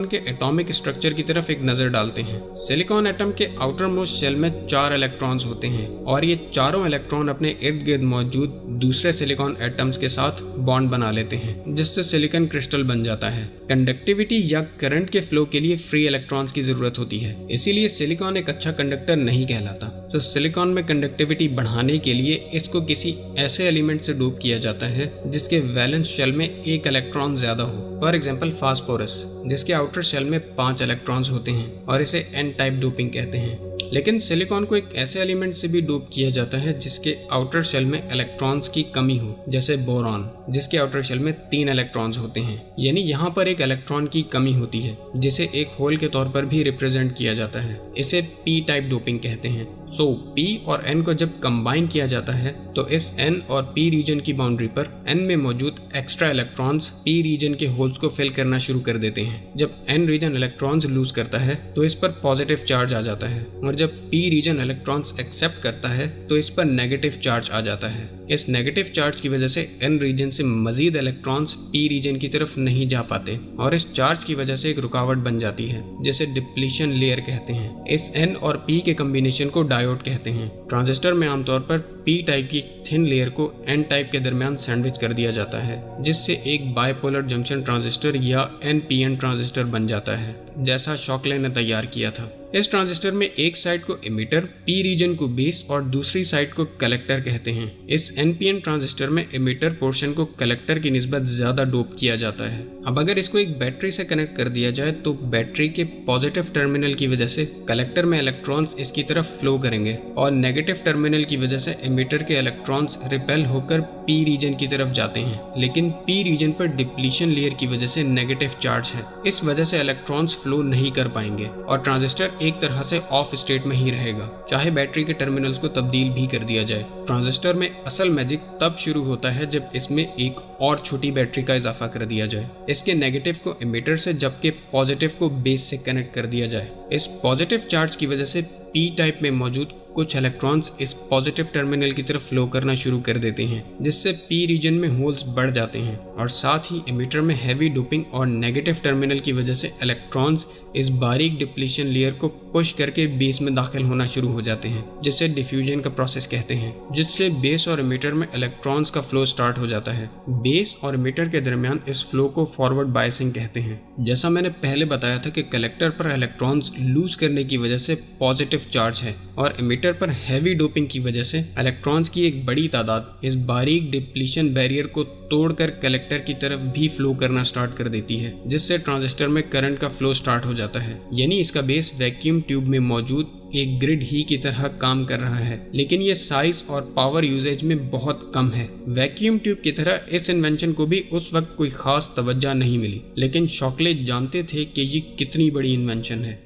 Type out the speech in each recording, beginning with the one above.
के atomic structure की तरफ एक नजर डालते हैं। सिलिकॉन एटम के आउटर मोस्ट शेल में 4 इलेक्ट्रॉन्स होते हैं और ये चारों इलेक्ट्रॉन अपने इर्द गिर्द मौजूद दूसरे सिलिकॉन एटम्स के साथ बॉन्ड बना लेते हैं, जिससे सिलिकॉन क्रिस्टल बन जाता है। कंडक्टिविटी या करंट के फ्लो के लिए फ्री इलेक्ट्रॉन्स की जरूरत होती है, इसीलिए सिलिकॉन एक अच्छा कंडक्टर नहीं कहलाता। तो सिलिकॉन में कंडक्टिविटी बढ़ाने के लिए इसको किसी ऐसे एलिमेंट से डोप किया जाता है जिसके वैलेंस शेल में एक इलेक्ट्रॉन ज्यादा हो। फॉर एग्जाम्पल फास्फोरस, जिसके आउटर शेल में 5 इलेक्ट्रॉन्स होते हैं और इसे एन टाइप डोपिंग कहते हैं। लेकिन सिलिकॉन को एक ऐसे एलिमेंट से भी डोप किया जाता है जिसके आउटर शेल में इलेक्ट्रॉन्स की कमी हो, जैसे बोरॉन, जिसके आउटर शेल में 3 इलेक्ट्रॉन्स होते हैं। यानी यहाँ पर एक इलेक्ट्रॉन की कमी होती है, जिसे एक होल के तौर पर भी रिप्रेजेंट किया जाता है। इसे पी टाइप डोपिंग कहते हैं। सो पी और एन को जब कंबाइन किया जाता है तो इस एन और पी रीजन की बाउंड्री पर एन में मौजूद एक्स्ट्रा इलेक्ट्रॉन्स पी रीजन के होल्स को फिल करना शुरू कर देते हैं। जब एन रीजन इलेक्ट्रॉन्स लूज करता है तो इस पर पॉजिटिव चार्ज आ जाता है, और जब पी रीजन इलेक्ट्रॉन्स एक्सेप्ट करता है तो इस पर नेगेटिव चार्ज आ जाता है। इस नेगेटिव चार्ज की वजह से एन रीजन से मजीद इलेक्ट्रॉन्स पी रीजन की तरफ नहीं जा पाते और इस चार्ज की वजह से एक रुकावट बन जाती है, जिसे डिप्लीशन लेयर कहते हैं। इस एन और पी के कॉम्बिनेशन को डायोड कहते हैं। ट्रांजिस्टर में आमतौर पर पी टाइप की थिन लेयर को एन टाइप के दरमियान सैंडविच कर दिया जाता है, जिससे एक बाइपोलर जंक्शन ट्रांजिस्टर या एनपीएन ट्रांजिस्टर बन जाता है, जैसा शॉकले ने तैयार किया था। इस ट्रांजिस्टर में एक साइड को इमिटर, पी रीजन को बेस और दूसरी साइड को कलेक्टर कहते हैं। इस एनपीएन ट्रांजिस्टर में इमिटर पोर्शन को कलेक्टर की निस्बत ज्यादा डोप किया जाता है। अब अगर इसको एक बैटरी से कनेक्ट कर दिया जाए तो बैटरी के पॉजिटिव टर्मिनल की वजह से कलेक्टर में इलेक्ट्रॉन्स इसकी तरफ फ्लो करेंगे और नेगेटिव टर्मिनल की वजह से इमिटर के इलेक्ट्रॉन्स रिपेल होकर पी रीजन की तरफ जाते हैं। लेकिन पी रीजन पर डिप्लीशन लेयर की वजह से नेगेटिव चार्ज है, इस वजह से इलेक्ट्रॉन्स फ्लो नहीं कर पाएंगे और ट्रांजिस्टर एक तरह से ऑफ स्टेट में ही रहेगा, चाहे बैटरी के टर्मिनल्स को तब्दील भी कर दिया जाए। ट्रांजिस्टर में असल मैजिक तब शुरू होता है जब इसमें एक और छोटी बैटरी का इजाफा कर दिया जाए, इसके नेगेटिव को इमिटर से जबकि पॉजिटिव को बेस से कनेक्ट कर दिया जाए। इस पॉजिटिव चार्ज की वजह से पी टाइप में मौजूद कुछ इलेक्ट्रॉन्स इस पॉजिटिव टर्मिनल की तरफ फ्लो करना शुरू कर देते हैं, जिससे पी रीजन में होल्स बढ़ जाते हैं और साथ ही इमिटर में हैवी डोपिंग और नेगेटिव टर्मिनल की वजह से इलेक्ट्रॉन्स इस बारीक डिप्लीशन लेयर को पुश करके बेस में दाखिल होना शुरू हो जाते हैं, जिसे डिफ्यूजन का प्रोसेस कहते हैं, जिससे बेस और इमिटर में इलेक्ट्रॉन्स का फ्लो स्टार्ट हो जाता है। बेस और इमिटर के दरमियान इस फ्लो को फॉरवर्ड बायसिंग कहते हैं। जैसा मैंने पहले बताया था कि कलेक्टर पर इलेक्ट्रॉन्स लूज करने की वजह से पॉजिटिव चार्ज है और इमिटर पर हैवी डोपिंग की वजह से इलेक्ट्रॉन्स की एक बड़ी तादाद इस बारीक डिप्लीशन बैरियर को तोड़कर कलेक्टर की तरफ भी फ्लो करना स्टार्ट कर देती है, जिससे ट्रांजिस्टर में करंट का फ्लो स्टार्ट हो जाता है। यानी इसका बेस वैक्यूम ट्यूब में मौजूद एक ग्रिड ही की तरह काम कर रहा है, लेकिन ये साइज और पावर यूजेज में बहुत कम है। वैक्यूम ट्यूब की तरह इस इन्वेंशन को भी उस वक्त कोई खास तवज्जो नहीं मिली, लेकिन शॉकले जानते थे कि ये कितनी बड़ी इन्वेंशन है।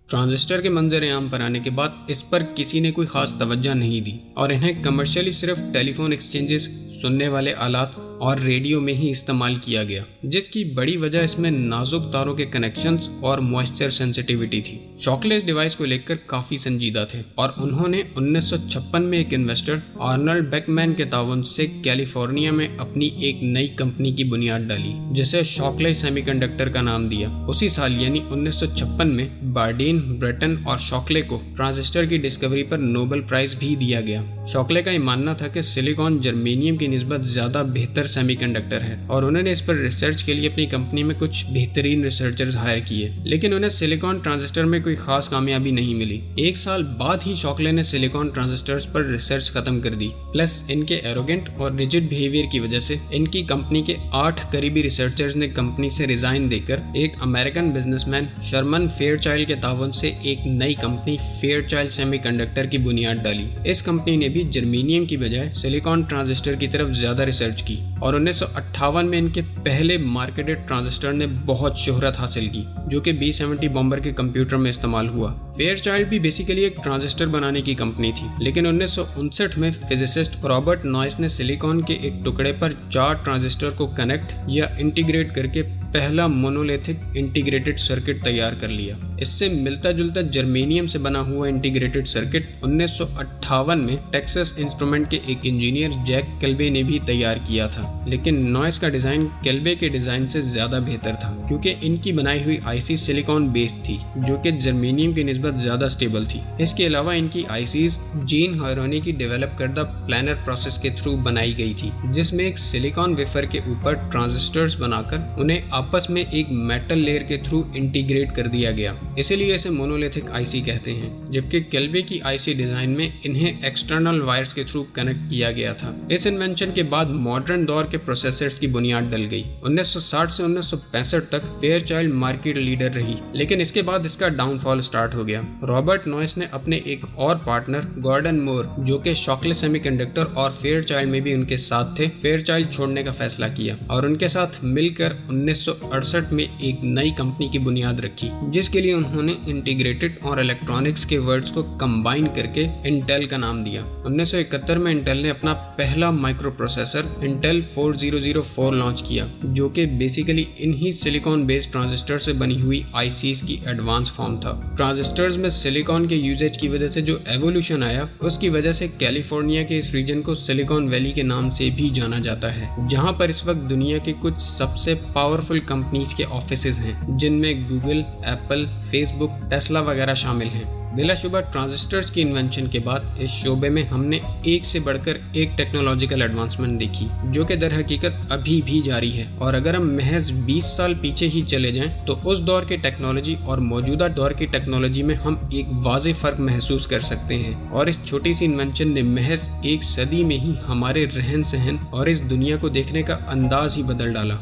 ट्रांजिस्टर के मंजर आम पर आने के बाद इस पर किसी ने कोई खास तवज्जो नहीं दी और इन्हें कमर्शियली सिर्फ टेलीफोन एक्सचेंजेस, सुनने वाले आलात और रेडियो में ही इस्तेमाल किया गया, जिसकी बड़ी वजह इसमें नाजुक तारों के कनेक्शंस और मॉइस्चर सेंसिटिविटी थी। शॉकले इस डिवाइस को लेकर काफी संजीदा थे और उन्होंने 1956 में एक इन्वेस्टर आर्नल्ड बेकमैन के ताउन से कैलिफोर्निया में अपनी एक नई कंपनी की बुनियाद डाली, जिसे शॉकले सेमीकंडक्टर का नाम दिया। उसी साल यानी 1956 में बार्डीन, ब्रेटन और शॉकले को ट्रांजिस्टर की डिस्कवरी पर नोबेल प्राइज भी दिया गया। शॉकले का ये मानना था कि सिलिकॉन जर्मेनियम की निस्बत ज्यादा बेहतर सेमीकंडक्टर है और उन्होंने इस पर रिसर्च के लिए अपनी कंपनी में कुछ बेहतरीन रिसर्चर्स हायर किए, लेकिन उन्हें सिलिकॉन ट्रांजिस्टर में कोई खास कामयाबी नहीं मिली। 1 साल बाद ही शॉकले ने सिलिकॉन ट्रांजिस्टर्स पर रिसर्च खत्म कर दी। प्लस इनके एरोगेंट और रिजिड बिहेवियर की वजह से इनकी कंपनी के 8 करीबी रिसर्चर्स ने कंपनी से रिजाइन देकर एक अमेरिकन बिजनेसमैन शर्मन फेयरचाइल्ड के ताउन से एक नई कंपनी फेयरचाइल्ड सेमीकंडक्टर की बुनियाद डाली। इस कंपनी ने भी जर्मेनियम की बजाय सिलिकॉन ट्रांजिस्टर की तरफ ज्यादा रिसर्च की और 1958 में इनके पहले मार्केटेड ट्रांजिस्टर ने बहुत शोहरत हासिल की, जो कि B70 बॉम्बर के कंप्यूटर में इस्तेमाल हुआ। फेयरचाइल्ड भी बेसिकली एक ट्रांजिस्टर बनाने की कंपनी थी, लेकिन 1959 में फिजिसिस्ट रॉबर्ट नॉइस ने सिलिकॉन के एक टुकड़े पर 4 ट्रांजिस्टर को कनेक्ट या इंटीग्रेट करके पहला मोनोलिथिक इंटीग्रेटेड सर्किट तैयार कर लिया। इससे मिलता जुलता जर्मेनियम से बना हुआ इंटीग्रेटेड सर्किट 1958 में टेक्सास इंस्ट्रूमेंट के एक इंजीनियर जैक केल्बे ने भी तैयार किया था। लेकिन नॉइस का डिजाइन केल्बे के डिजाइन से ज्यादा बेहतर था, क्योंकि इनकी बनाई हुई आईसी सिलिकॉन बेस्ड थी, जो कि जर्मेनियम की निस्बत ज्यादा स्टेबल थी। इसके अलावा इनकी आईसीज जीन हॉयरोनी की डेवलप करदा प्लानर प्रोसेस के थ्रू बनाई गई थी, जिसमें एक सिलिकॉन वेफर के ऊपर ट्रांजिस्टर्स बनाकर उन्हें आपस में एक मेटल लेयर के थ्रू इंटीग्रेट कर दिया गया। इसीलिए इसे मोनोलिथिक आईसी कहते हैं। जबकि केल्बे की आईसी डिजाइन में इन्हें एक्सटर्नल वायर्स के थ्रू कनेक्ट किया गया था। इस इन्वेंशन के बाद मॉडर्न दौर के प्रोसेसर्स की बुनियाद डल गई। 1960 से 1965 तक फेयरचाइल्ड मार्केट लीडर रही, लेकिन इसके बाद इसका डाउनफॉल स्टार्ट हो गया। रॉबर्ट नॉइस ने अपने एक और पार्टनर गॉर्डन मोर, जो कि शॉकले सेमीकंडक्टर और फेयरचाइल्ड में भी उनके साथ थे, फेयरचाइल्ड छोड़ने का फैसला किया और उनके साथ मिलकर 1968 में एक नई कंपनी की बुनियाद रखी, जिसके लिए उन्होंने इंटीग्रेटेड और इलेक्ट्रॉनिक्स के वर्ड्स को कंबाइन करके इंटेल का नाम दिया। 1971 में इंटेल ने अपना पहला माइक्रो प्रोसेसर इंटेल 4004 लॉन्च किया, जो कि बेसिकली इन्हीं सिलिकॉन बेस्ड ट्रांजिस्टर से बनी हुई आईसीज की एडवांस फॉर्म था। ट्रांजिस्टर्स में सिलिकॉन के यूजेज की वजह से जो एवोल्यूशन आया, उसकी वजह से कैलिफोर्निया के इस रीजन को सिलिकॉन वैली के नाम से भी जाना जाता है, जहां पर इस वक्त दुनिया के कुछ सबसे पावरफुल कंपनीज के ऑफिसेज हैं, जिनमें गूगल, एप्पल, फेसबुक, टेस्ला वगैरह शामिल हैं। बिलाशुबा ट्रांजिस्टर्स की इन्वेंशन के बाद इस शोबे में हमने एक से बढ़कर एक टेक्नोलॉजिकल एडवांसमेंट देखी, जो कि दर हकीकत अभी भी जारी है। और अगर हम महज 20 साल पीछे ही चले जाएं, तो उस दौर की टेक्नोलॉजी और मौजूदा दौर की टेक्नोलॉजी में हम एक वाज़ेह फर्क महसूस कर सकते हैं। और इस छोटी सी इन्वेंशन ने महज एक सदी में ही हमारे रहन सहन और इस दुनिया को देखने का अंदाज ही बदल डाला।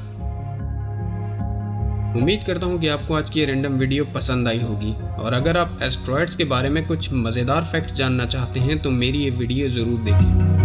उम्मीद करता हूँ कि आपको आज की ये रैंडम वीडियो पसंद आई होगी, और अगर आप एस्ट्रॉयड्स के बारे में कुछ मज़ेदार फैक्ट्स जानना चाहते हैं तो मेरी ये वीडियो ज़रूर देखें।